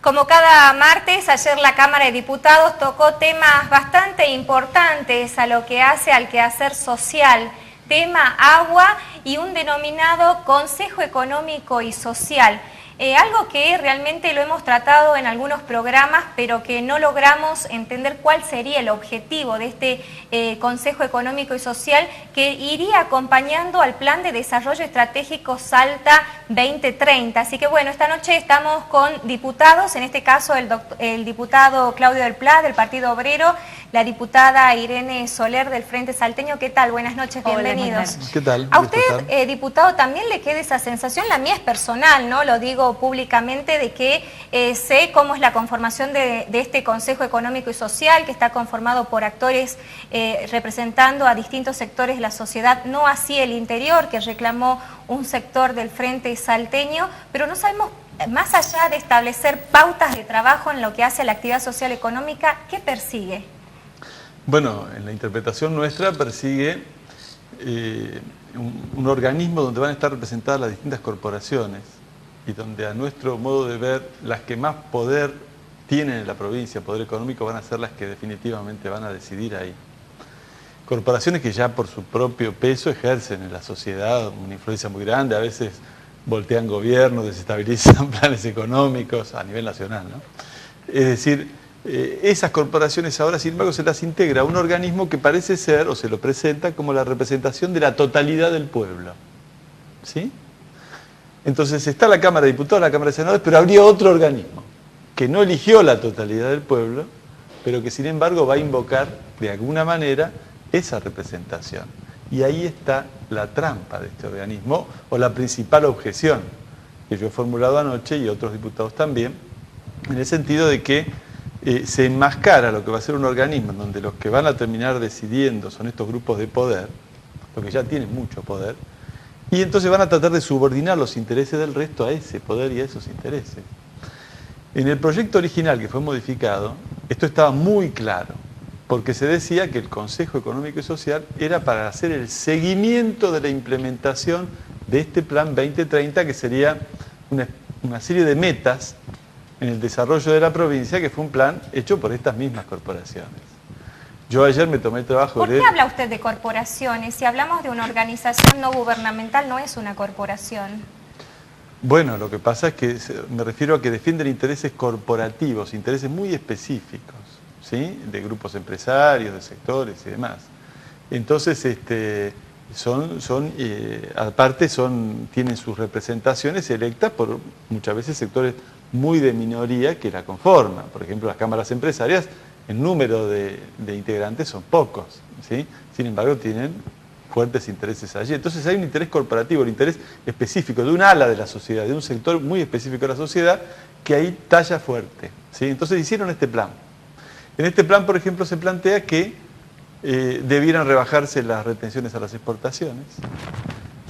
Como cada martes, ayer la Cámara de Diputados tocó temas bastante importantes a lo que hace al quehacer social, tema agua y un denominado Consejo Económico y Social. Algo que realmente lo hemos tratado en algunos programas, pero que no logramos entender cuál sería el objetivo de este Consejo Económico y Social que iría acompañando al Plan de Desarrollo Estratégico Salta 2030. Así que bueno, esta noche estamos con diputados, en este caso el diputado Claudio del Pla del Partido Obrero, la diputada Irene Soler del Frente Salteño. ¿Qué tal? Buenas noches, bienvenidos. ¿Qué tal? A usted, diputado, también le queda esa sensación, la mía es personal, ¿no? Lo digo públicamente, de que sé cómo es la conformación de este Consejo Económico y Social, que está conformado por actores representando a distintos sectores de la sociedad, no así el interior, que reclamó un sector del Frente Salteño, pero no sabemos, más allá de establecer pautas de trabajo en lo que hace a la actividad social económica, ¿qué persigue? Bueno, en la interpretación nuestra persigue un organismo donde van a estar representadas las distintas corporaciones y donde, a nuestro modo de ver, las que más poder tienen en la provincia, poder económico, van a ser las que definitivamente van a decidir ahí. Corporaciones que ya por su propio peso ejercen en la sociedad una influencia muy grande, a veces voltean gobiernos, desestabilizan planes económicos a nivel nacional, ¿no? Es decir, esas corporaciones ahora, sin embargo, se las integra a un organismo que parece ser, o se lo presenta, como la representación de la totalidad del pueblo. ¿Sí? Entonces está la Cámara de Diputados, la Cámara de Senadores, pero habría otro organismo que no eligió la totalidad del pueblo, pero que sin embargo va a invocar de alguna manera esa representación. Y ahí está la trampa de este organismo, o la principal objeción que yo he formulado anoche y otros diputados también, en el sentido de que se enmascara lo que va a ser un organismo en donde los que van a terminar decidiendo son estos grupos de poder, porque ya tienen mucho poder, y entonces van a tratar de subordinar los intereses del resto a ese poder y a esos intereses. En el proyecto original que fue modificado, esto estaba muy claro, porque se decía que el Consejo Económico y Social era para hacer el seguimiento de la implementación de este Plan 2030, que sería una serie de metas en el desarrollo de la provincia, que fue un plan hecho por estas mismas corporaciones. Yo ayer me tomé el trabajo de... ¿Por qué habla usted de corporaciones? Si hablamos de una organización no gubernamental, no es una corporación. Bueno, lo que pasa es que me refiero a que defienden intereses corporativos, intereses muy específicos, ¿sí? De grupos empresarios, de sectores y demás. Entonces, aparte tienen sus representaciones electas por muchas veces sectores muy de minoría que la conforman. Por ejemplo, las cámaras empresarias, el número de integrantes son pocos, ¿sí? Sin embargo, tienen fuertes intereses allí. Entonces hay un interés corporativo, un interés específico de un ala de la sociedad, de un sector muy específico de la sociedad, que ahí talla fuerte, ¿sí? Entonces hicieron este plan. En este plan, por ejemplo, se plantea que debieran rebajarse las retenciones a las exportaciones.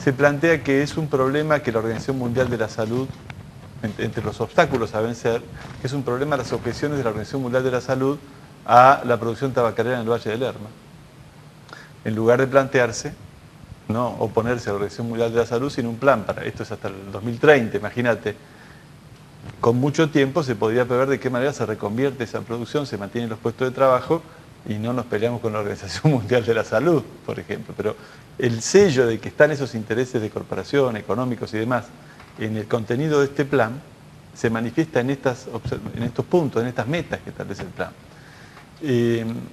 Se plantea que es un problema que la Organización Mundial de la Salud, entre los obstáculos a vencer, que es un problema las objeciones de la Organización Mundial de la Salud a la producción tabacalera en el Valle del Lerma. En lugar de plantearse, no oponerse a la Organización Mundial de la Salud, sino un plan para esto, es hasta el 2030, imagínate. Con mucho tiempo se podría prever de qué manera se reconvierte esa producción, se mantienen los puestos de trabajo y no nos peleamos con la Organización Mundial de la Salud, por ejemplo. Pero el sello de que están esos intereses de corporación, económicos y demás, en el contenido de este plan, se manifiesta en estos puntos, en estas metas que establece el plan.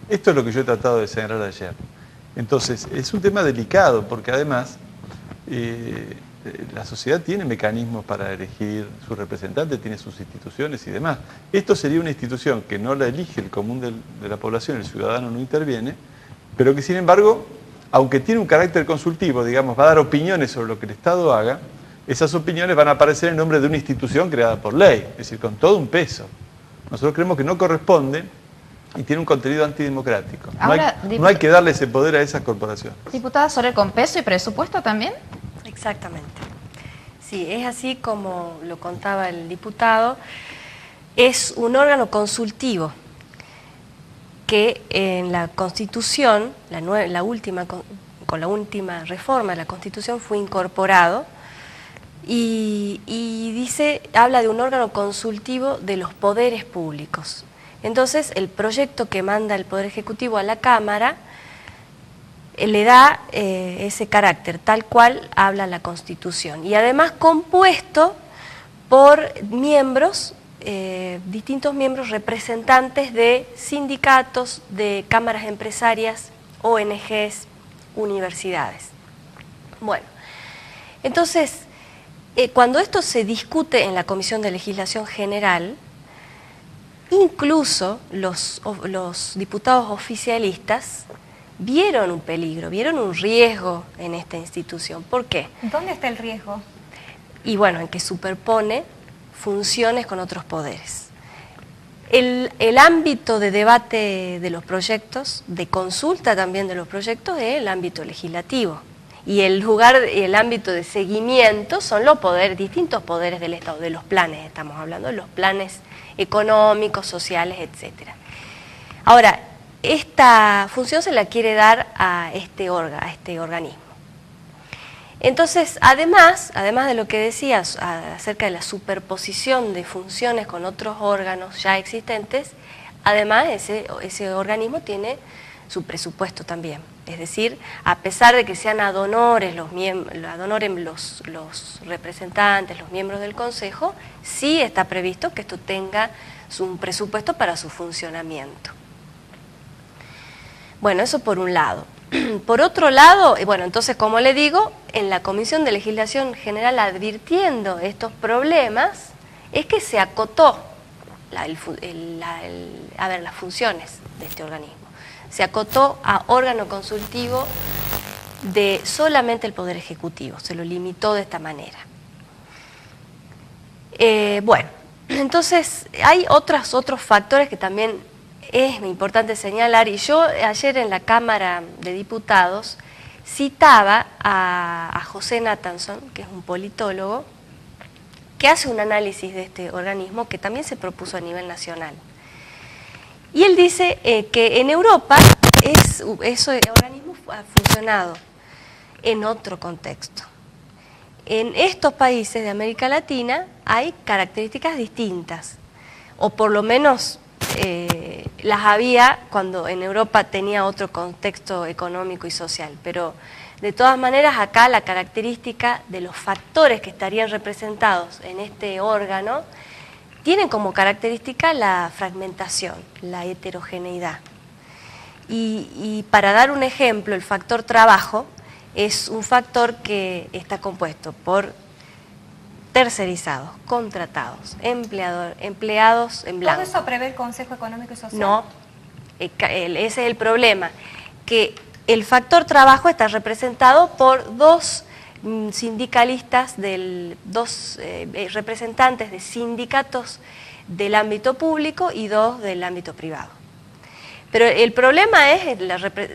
Esto es lo que yo he tratado de señalar ayer. Entonces, es un tema delicado, porque además la sociedad tiene mecanismos para elegir sus representantes, tiene sus instituciones y demás. Esto sería una institución que no la elige el común de la población, el ciudadano no interviene, pero que sin embargo, aunque tiene un carácter consultivo, digamos, va a dar opiniones sobre lo que el Estado haga, esas opiniones van a aparecer en nombre de una institución creada por ley, es decir, con todo un peso. Nosotros creemos que no corresponde y tiene un contenido antidemocrático. Ahora, no hay que darle ese poder a esas corporaciones. Diputada Soler, ¿con peso y presupuesto también? Exactamente. Sí, es así como lo contaba el diputado. Es un órgano consultivo que en la Constitución, con la última reforma de la Constitución, fue incorporado y dice, habla de un órgano consultivo de los poderes públicos. Entonces, el proyecto que manda el Poder Ejecutivo a la Cámara le da ese carácter, tal cual habla la Constitución. Y además compuesto por miembros, distintos miembros representantes de sindicatos, de cámaras empresarias, ONGs, universidades. Bueno, entonces, cuando esto se discute en la Comisión de Legislación General, incluso los diputados oficialistas vieron un peligro, vieron un riesgo en esta institución. ¿Por qué? ¿Dónde está el riesgo? Y bueno, en que superpone funciones con otros poderes. El ámbito de debate de los proyectos, de consulta también de los proyectos, es el ámbito legislativo. Y el ámbito de seguimiento son los poderes, distintos poderes del Estado, de los planes, estamos hablando de los planes económicos, sociales, etcétera. Ahora, esta función se la quiere dar a este organismo. Entonces, además de lo que decías acerca de la superposición de funciones con otros órganos ya existentes, además ese organismo tiene su presupuesto también. Es decir, a pesar de que sean ad honorem los representantes, los miembros del Consejo, sí está previsto que esto tenga un presupuesto para su funcionamiento. Bueno, eso por un lado. Por otro lado, bueno, entonces, como le digo, en la Comisión de Legislación General, advirtiendo estos problemas, es que se acotó las funciones de este organismo. Se acotó a órgano consultivo de solamente el Poder Ejecutivo, se lo limitó de esta manera. Bueno, entonces hay otros factores que también es importante señalar, y yo ayer en la Cámara de Diputados citaba a José Nathanson, que es un politólogo, que hace un análisis de este organismo que también se propuso a nivel nacional. Y él dice que en Europa ese organismo ha funcionado en otro contexto. En estos países de América Latina hay características distintas, o por lo menos las había cuando en Europa tenía otro contexto económico y social, pero de todas maneras acá la característica de los factores que estarían representados en este órgano tienen como característica la fragmentación, la heterogeneidad. Y para dar un ejemplo, el factor trabajo es un factor que está compuesto por tercerizados, contratados, empleados en blanco. ¿Todo eso prevé el Consejo Económico y Social? No, ese es el problema, que el factor trabajo está representado por dos sindicalistas, dos representantes de sindicatos del ámbito público y dos del ámbito privado. Pero el problema es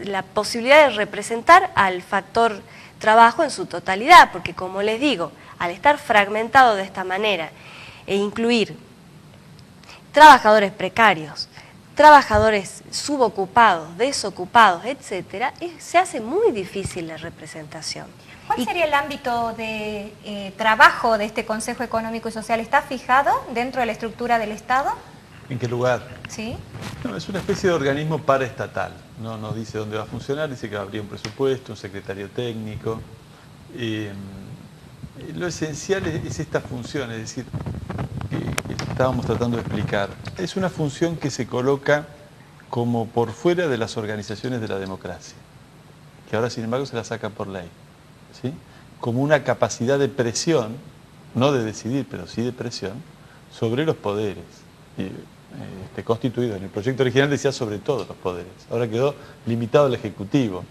la posibilidad de representar al factor trabajo en su totalidad, porque como les digo, al estar fragmentado de esta manera e incluir trabajadores precarios, trabajadores subocupados, desocupados, etcétera, se hace muy difícil la representación. ¿Cuál sería el ámbito de trabajo de este Consejo Económico y Social? ¿Está fijado dentro de la estructura del Estado? ¿En qué lugar? Sí. No, es una especie de organismo paraestatal. No nos dice dónde va a funcionar, dice que habría un presupuesto, un secretario técnico. Lo esencial es esta función, es decir, que estábamos tratando de explicar. Es una función que se coloca como por fuera de las organizaciones de la democracia, que ahora sin embargo se la saca por ley, ¿sí? Como una capacidad de presión, no de decidir, pero sí de presión, sobre los poderes. Constituido en el proyecto original decía sobre todos los poderes, ahora quedó limitado al Ejecutivo.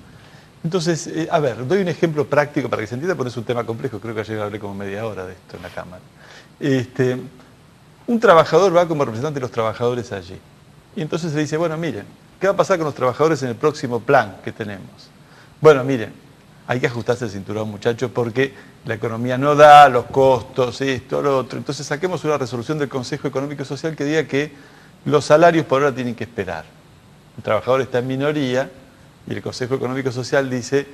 Entonces, a ver, doy un ejemplo práctico para que se entienda, porque es un tema complejo, creo que ayer hablé como media hora de esto en la Cámara. Un trabajador va como representante de los trabajadores allí, y entonces se dice, bueno, miren, ¿qué va a pasar con los trabajadores en el próximo plan que tenemos? Bueno, miren, hay que ajustarse el cinturón, muchachos, porque la economía no da, los costos, esto, lo otro. Entonces saquemos una resolución del Consejo Económico y Social que diga que los salarios por ahora tienen que esperar. El trabajador está en minoría y el Consejo Económico y Social dice,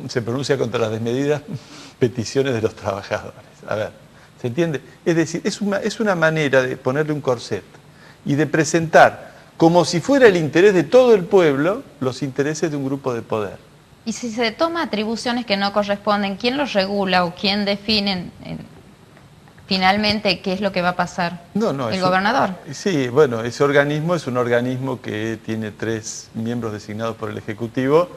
se pronuncia contra las desmedidas peticiones de los trabajadores. A ver, ¿se entiende? Es decir, es una manera de ponerle un corset y de presentar como si fuera el interés de todo el pueblo los intereses de un grupo de poder. Y si se toma atribuciones que no corresponden, ¿quién los regula o quién define finalmente qué es lo que va a pasar? ¿El gobernador? Sí, bueno, ese organismo es un organismo que tiene 3 miembros designados por el Ejecutivo,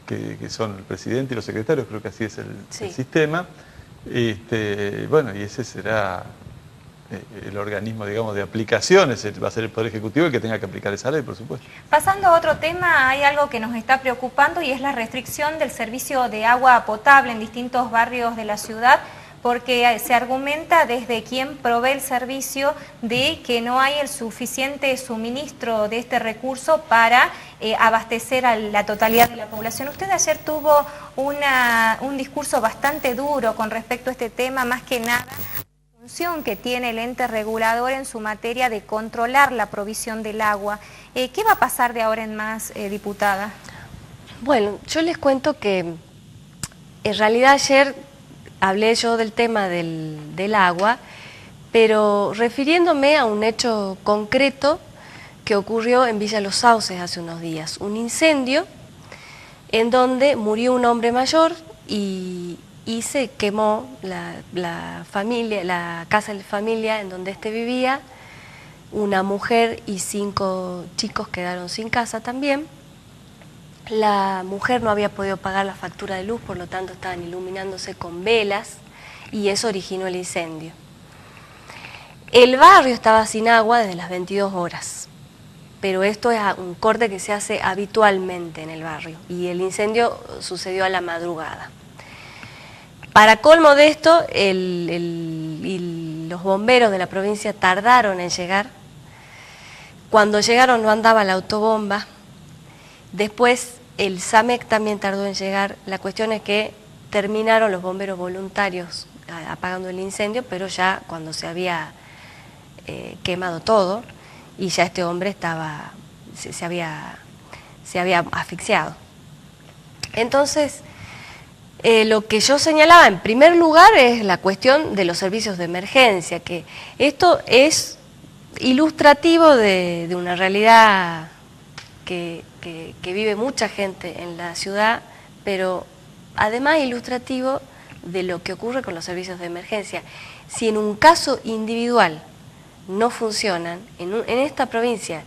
que son el presidente y los secretarios, creo que así es el sistema. Bueno, y ese será el organismo, digamos, de aplicaciones, va a ser el Poder Ejecutivo el que tenga que aplicar esa ley, por supuesto. Pasando a otro tema, hay algo que nos está preocupando y es la restricción del servicio de agua potable en distintos barrios de la ciudad, porque se argumenta desde quien provee el servicio de que no hay el suficiente suministro de este recurso para abastecer a la totalidad de la población. Usted ayer tuvo un discurso bastante duro con respecto a este tema, más que nada la función que tiene el ente regulador en su materia de controlar la provisión del agua. ¿Qué va a pasar de ahora en más, diputada? Bueno, yo les cuento que en realidad ayer hablé yo del tema del agua, pero refiriéndome a un hecho concreto que ocurrió en Villa Los Sauces hace unos días. Un incendio en donde murió un hombre mayor y se quemó la casa de familia en donde éste vivía. Una mujer y 5 chicos quedaron sin casa también. La mujer no había podido pagar la factura de luz, por lo tanto estaban iluminándose con velas y eso originó el incendio. El barrio estaba sin agua desde las 22 horas, pero esto es un corte que se hace habitualmente en el barrio y el incendio sucedió a la madrugada. Para colmo de esto, los bomberos de la provincia tardaron en llegar. Cuando llegaron no andaba la autobomba. Después el SAMEC también tardó en llegar. La cuestión es que terminaron los bomberos voluntarios apagando el incendio, pero ya cuando se había quemado todo y ya este hombre se había asfixiado. Entonces, lo que yo señalaba en primer lugar es la cuestión de los servicios de emergencia, que esto es ilustrativo de una realidad que vive mucha gente en la ciudad, pero además ilustrativo de lo que ocurre con los servicios de emergencia. Si en un caso individual no funcionan, en esta provincia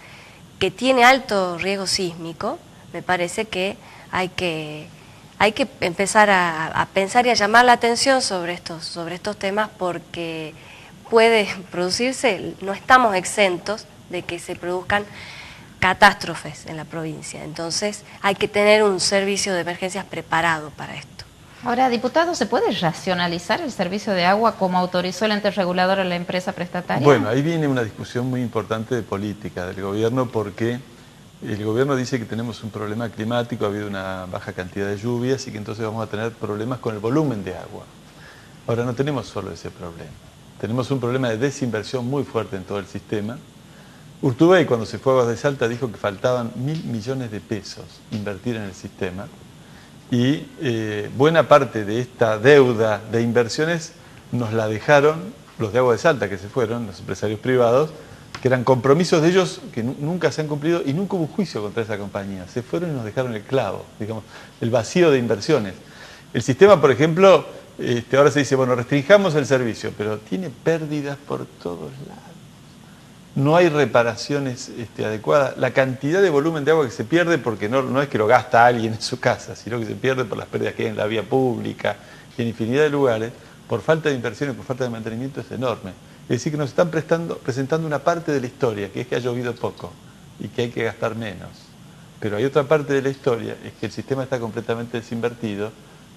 que tiene alto riesgo sísmico, me parece que hay que empezar a pensar y a llamar la atención sobre estos temas, porque puede producirse, no estamos exentos de que se produzcan catástrofes en la provincia. Entonces hay que tener un servicio de emergencias preparado para esto. Ahora, diputado, ¿se puede racionalizar el servicio de agua como autorizó el ente regulador a la empresa prestataria? Bueno, ahí viene una discusión muy importante de política del gobierno, porque el gobierno dice que tenemos un problema climático, ha habido una baja cantidad de lluvias y que entonces vamos a tener problemas con el volumen de agua. Ahora, no tenemos solo ese problema. Tenemos un problema de desinversión muy fuerte en todo el sistema. Urtubey, cuando se fue a Aguas de Salta, dijo que faltaban 1.000 millones de pesos invertir en el sistema y buena parte de esta deuda de inversiones nos la dejaron los de Aguas de Salta, que se fueron, los empresarios privados, que eran compromisos de ellos que nunca se han cumplido y nunca hubo un juicio contra esa compañía. Se fueron y nos dejaron el clavo, digamos, el vacío de inversiones. El sistema, por ejemplo, ahora se dice, bueno, restringamos el servicio, pero tiene pérdidas por todos lados. No hay reparaciones adecuadas. La cantidad de volumen de agua que se pierde, porque no es que lo gasta alguien en su casa, sino que se pierde por las pérdidas que hay en la vía pública y en infinidad de lugares, por falta de inversión y por falta de mantenimiento, es enorme. Es decir, que nos están presentando una parte de la historia, que es que ha llovido poco y que hay que gastar menos. Pero hay otra parte de la historia, es que el sistema está completamente desinvertido,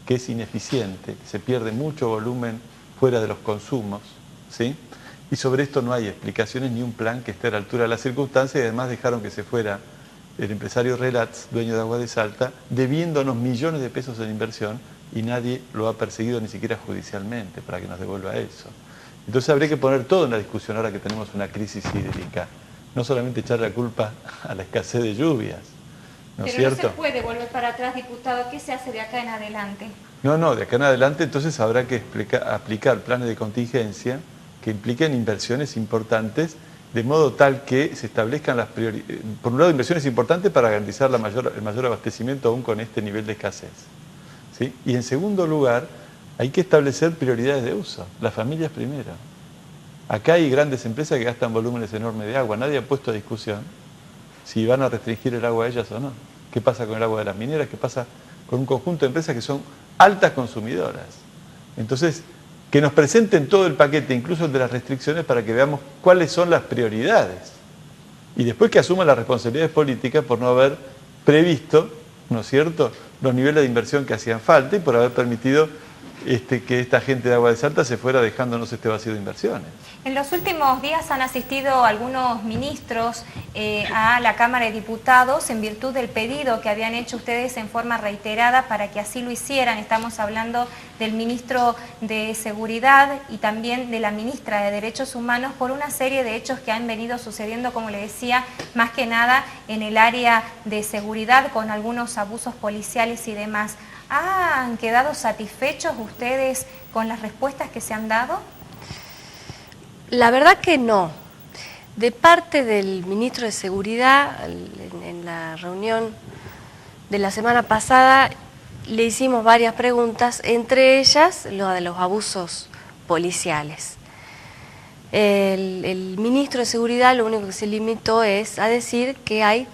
que es ineficiente, que se pierde mucho volumen fuera de los consumos, ¿sí? Y sobre esto no hay explicaciones ni un plan que esté a la altura de las circunstancias, y además dejaron que se fuera el empresario Relats, dueño de Aguas de Salta, debiéndonos millones de pesos en inversión, y nadie lo ha perseguido ni siquiera judicialmente para que nos devuelva eso. Entonces habría que poner todo en la discusión ahora que tenemos una crisis hídrica. No solamente echar la culpa a la escasez de lluvias, ¿no es Pero cierto? no se puede volver para atrás, diputado. ¿Qué se hace de acá en adelante? No, de acá en adelante entonces habrá que aplicar planes de contingencia que impliquen inversiones importantes, de modo tal que se establezcan las prioridades. Por un lado, inversiones importantes para garantizar el mayor abastecimiento aún con este nivel de escasez, ¿sí? Y en segundo lugar, hay que establecer prioridades de uso, las familias primero. Acá hay grandes empresas que gastan volúmenes enormes de agua, nadie ha puesto a discusión si van a restringir el agua a ellas o no. ¿Qué pasa con el agua de las mineras? ¿Qué pasa con un conjunto de empresas que son altas consumidoras? Entonces, que nos presenten todo el paquete, incluso el de las restricciones, para que veamos cuáles son las prioridades. Y después que asuman las responsabilidades políticas por no haber previsto, ¿no es cierto?, los niveles de inversión que hacían falta y por haber permitido que esta gente de Agua de Salta se fuera dejándonos este vacío de inversiones. En los últimos días han asistido algunos ministros a la Cámara de Diputados en virtud del pedido que habían hecho ustedes en forma reiterada para que así lo hicieran. Estamos hablando del ministro de Seguridad y también de la ministra de Derechos Humanos por una serie de hechos que han venido sucediendo, como le decía, más que nada en el área de seguridad con algunos abusos policiales y demás. ¿Han quedado satisfechos ustedes con las respuestas que se han dado? La verdad que no. De parte del ministro de Seguridad, en la reunión de la semana pasada, le hicimos varias preguntas, entre ellas lo de los abusos policiales. El ministro de Seguridad lo único que se limitó es a decir que hay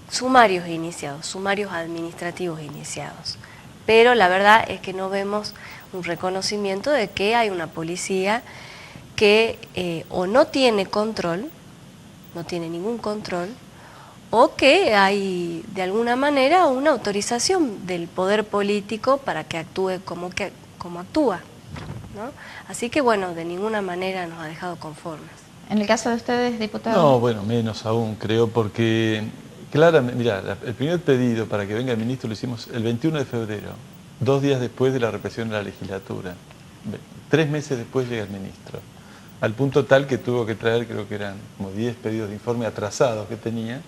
sumarios iniciados, sumarios administrativos iniciados. Pero la verdad es que no vemos un reconocimiento de que hay una policía que o no tiene control, no tiene ningún control, o que hay de alguna manera una autorización del poder político para que actúe como actúa, ¿no? Así que bueno, de ninguna manera nos ha dejado conformes. En el caso de ustedes, diputado. No, bueno, menos aún, creo, porque claramente, mirá, el primer pedido para que venga el ministro lo hicimos el 21 de febrero, 2 días después de la represión de la legislatura. 3 meses después llega el ministro, al punto tal que tuvo que traer, creo que eran como 10 pedidos de informe atrasados que tenía,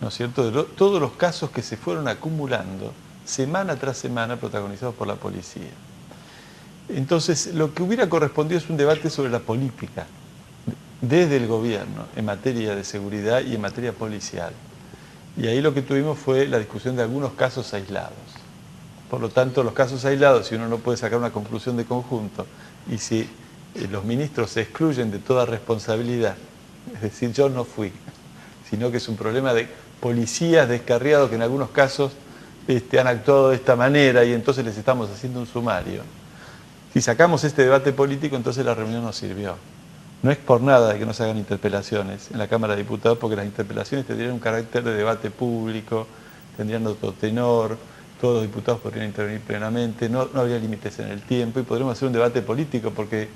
¿no es cierto?, de todos los casos que se fueron acumulando semana tras semana protagonizados por la policía. Entonces, lo que hubiera correspondido es un debate sobre la política desde el gobierno en materia de seguridad y en materia policial. Y ahí lo que tuvimos fue la discusión de algunos casos aislados. Por lo tanto, los casos aislados, si uno no puede sacar una conclusión de conjunto, y si los ministros se excluyen de toda responsabilidad, es decir, yo no fui, sino que es un problema de policías descarriados que en algunos casos han actuado de esta manera y entonces les estamos haciendo un sumario. Si sacamos este debate político, entonces la reunión no sirvió. No es por nada de que no se hagan interpelaciones en la Cámara de Diputados, porque las interpelaciones tendrían un carácter de debate público, tendrían otro tenor, todos los diputados podrían intervenir plenamente, no habría límites en el tiempo y podremos hacer un debate político, porque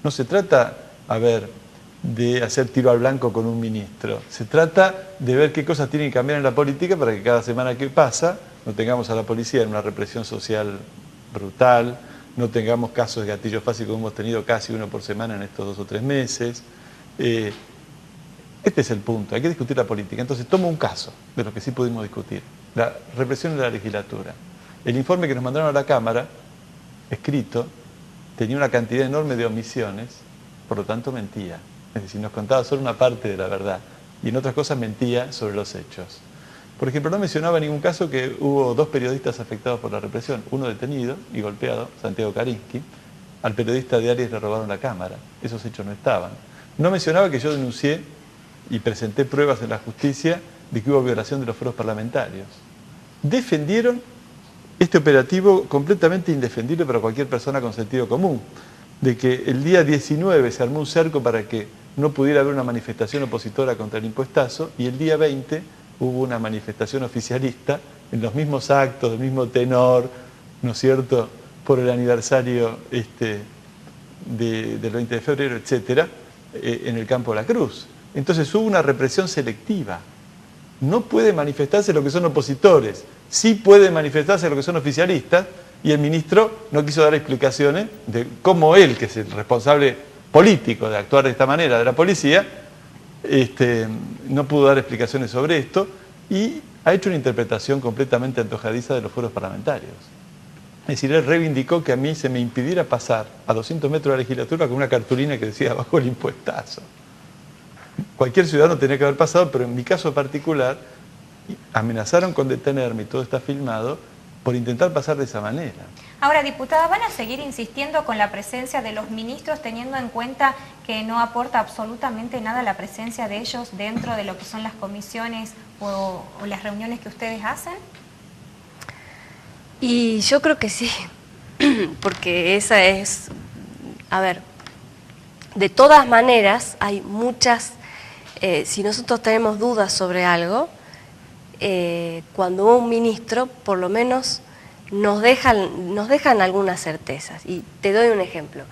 no se trata, de hacer tiro al blanco con un ministro, se trata de ver qué cosas tienen que cambiar en la política para que cada semana que pasa no tengamos a la policía en una represión social brutal, no tengamos casos de gatillo fácil como hemos tenido casi uno por semana en estos 2 o 3 meses. Este es el punto, hay que discutir la política. Entonces tomo un caso de lo que sí pudimos discutir, la represión de la legislatura. El informe que nos mandaron a la Cámara, escrito, tenía una cantidad enorme de omisiones, por lo tanto mentía. Es decir, nos contaba solo una parte de la verdad y en otras cosas mentía sobre los hechos. Por ejemplo, no mencionaba en ningún caso que hubo 2 periodistas afectados por la represión, uno detenido y golpeado, Santiago Karinsky, al periodista de Aries le robaron la cámara, esos hechos no estaban. No mencionaba que yo denuncié y presenté pruebas en la justicia de que hubo violación de los fueros parlamentarios. Defendieron este operativo completamente indefendible para cualquier persona con sentido común, de que el día 19 se armó un cerco para que no pudiera haber una manifestación opositora contra el impuestazo y el día 20 hubo una manifestación oficialista en los mismos actos, del mismo tenor, ¿no es cierto?, por el aniversario del 20 de febrero, etcétera, en el Campo de la Cruz. Entonces hubo una represión selectiva. No puede manifestarse lo que son opositores, sí puede manifestarse lo que son oficialistas, y el ministro no quiso dar explicaciones de cómo él, que es el responsable político de actuar de esta manera de la policía, no pudo dar explicaciones sobre esto, y ha hecho una interpretación completamente antojadiza de los fueros parlamentarios. Es decir, él reivindicó que a mí se me impidiera pasar a 200 metros de la legislatura con una cartulina que decía abajo el impuestazo. Cualquier ciudadano tenía que haber pasado, pero en mi caso particular amenazaron con detenerme, y todo está filmado, por intentar pasar de esa manera. Ahora, diputada, ¿van a seguir insistiendo con la presencia de los ministros, teniendo en cuenta que no aporta absolutamente nada la presencia de ellos dentro de lo que son las comisiones o las reuniones que ustedes hacen? Y yo creo que sí, porque esa es, a ver, de todas maneras hay muchas, si nosotros tenemos dudas sobre algo, cuando un ministro por lo menos nos dejan algunas certezas. Y te doy un ejemplo.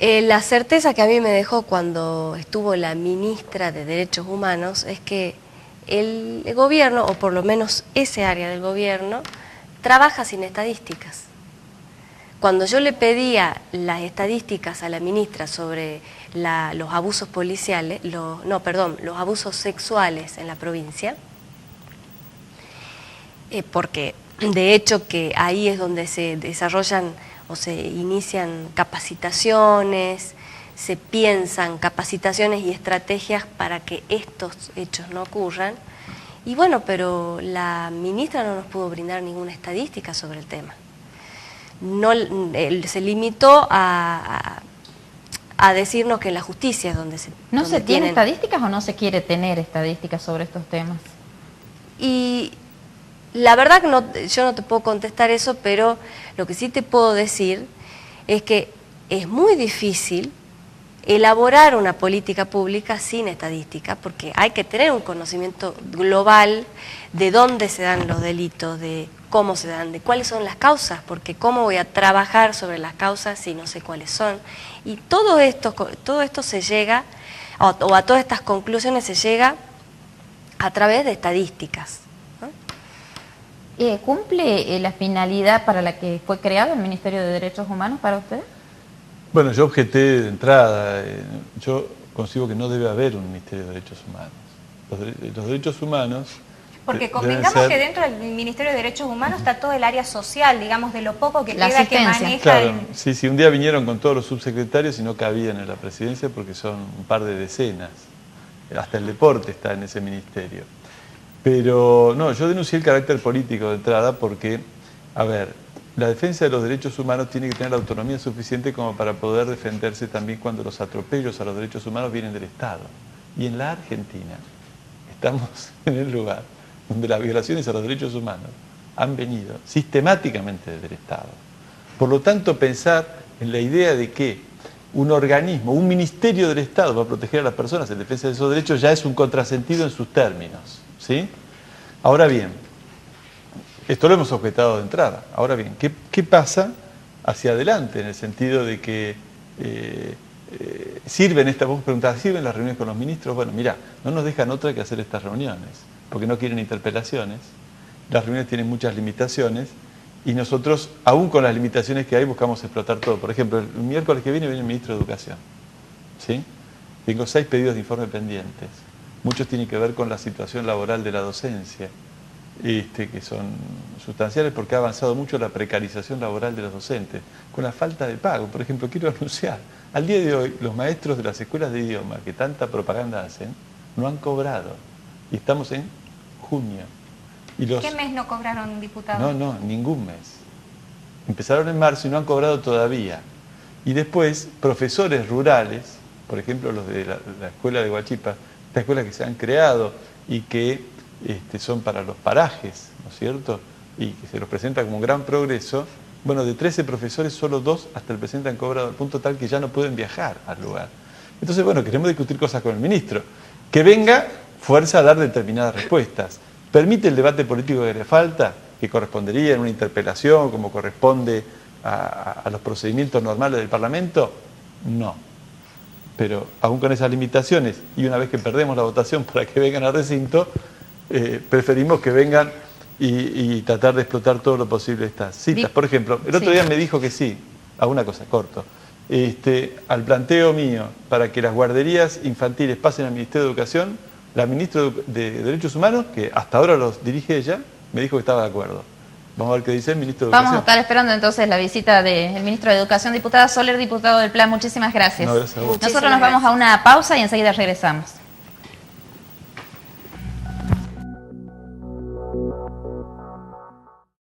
La certeza que a mí me dejó cuando estuvo la ministra de Derechos Humanos es que el gobierno, o por lo menos ese área del gobierno, trabaja sin estadísticas. Cuando yo le pedía las estadísticas a la ministra sobre los abusos policiales, los abusos sexuales en la provincia, porque de hecho que ahí es donde se desarrollan o se inician capacitaciones, se piensan capacitaciones y estrategias para que estos hechos no ocurran. Y bueno, pero la ministra no nos pudo brindar ninguna estadística sobre el tema. No, se limitó a decirnos que la justicia es donde se... ¿No se tiene estadísticas o no se quiere tener estadísticas sobre estos temas? Y la verdad que yo no te puedo contestar eso, pero lo que sí te puedo decir es que es muy difícil elaborar una política pública sin estadística, porque hay que tener un conocimiento global de dónde se dan los delitos, de cómo se dan, de cuáles son las causas, porque cómo voy a trabajar sobre las causas si no sé cuáles son. Y todo esto se llega, o a todas estas conclusiones se llega a través de estadísticas, ¿no? ¿Cumple la finalidad para la que fue creado el Ministerio de Derechos Humanos para usted? Bueno, yo objeté de entrada, yo consigo que no debe haber un Ministerio de Derechos Humanos. Los derechos humanos... Porque convengamos que dentro del Ministerio de Derechos Humanos está todo el área social, digamos, de lo poco que queda que maneja... Claro, sí, un día vinieron con todos los subsecretarios y no cabían en la presidencia porque son un par de decenas. Hasta el deporte está en ese ministerio. Pero no, yo denuncié el carácter político de entrada porque, a ver, la defensa de los derechos humanos tiene que tener la autonomía suficiente como para poder defenderse también cuando los atropellos a los derechos humanos vienen del Estado. Y en la Argentina estamos en el lugar donde las violaciones a los derechos humanos han venido sistemáticamente desde el Estado. Por lo tanto, pensar en la idea de que un organismo, un ministerio del Estado va a proteger a las personas en defensa de esos derechos ya es un contrasentido en sus términos, ¿sí? Ahora bien, esto lo hemos objetado de entrada. Ahora bien, ¿qué pasa hacia adelante en el sentido de que sirven estas, vos preguntás, ¿sirven las reuniones con los ministros? Bueno, mirá, no nos dejan otra que hacer estas reuniones, porque no quieren interpelaciones, las reuniones tienen muchas limitaciones y nosotros, aún con las limitaciones que hay, buscamos explotar todo. Por ejemplo, el miércoles que viene el ministro de Educación, ¿sí? Tengo 6 pedidos de informe pendientes, muchos tienen que ver con la situación laboral de la docencia, que son sustanciales porque ha avanzado mucho la precarización laboral de los docentes, con la falta de pago. Por ejemplo, quiero anunciar, al día de hoy, los maestros de las escuelas de idioma que tanta propaganda hacen, no han cobrado. Y estamos en junio. ¿Qué mes no cobraron, diputado? No, ningún mes. Empezaron en marzo y no han cobrado todavía. Y después, profesores rurales, por ejemplo, los de la escuela de Huachipa, estas escuelas que se han creado y que son para los parajes, ¿no es cierto? Y que se los presenta como un gran progreso. Bueno, de 13 profesores, solo 2 hasta el presente han cobrado, al punto tal que ya no pueden viajar al lugar. Entonces, bueno, queremos discutir cosas con el ministro. Que venga fuerza a dar determinadas respuestas. ¿Permite el debate político que le falta? Que correspondería en una interpelación, como corresponde a los procedimientos normales del Parlamento. No. Pero aún con esas limitaciones, y una vez que perdemos la votación para que vengan al recinto, preferimos que vengan y tratar de explotar todo lo posible estas citas. Por ejemplo, el otro día me dijo que sí, a una cosa, corto, al planteo mío para que las guarderías infantiles pasen al Ministerio de Educación, La ministra de Derechos Humanos, que hasta ahora los dirige ella, me dijo que estaba de acuerdo. Vamos a ver qué dice el ministro de Educación. Vamos a estar esperando entonces la visita del ministro de Educación, diputada Soler, diputado del Plan. Muchísimas gracias. No, gracias a vos. Nosotros nos vamos a una pausa y enseguida regresamos.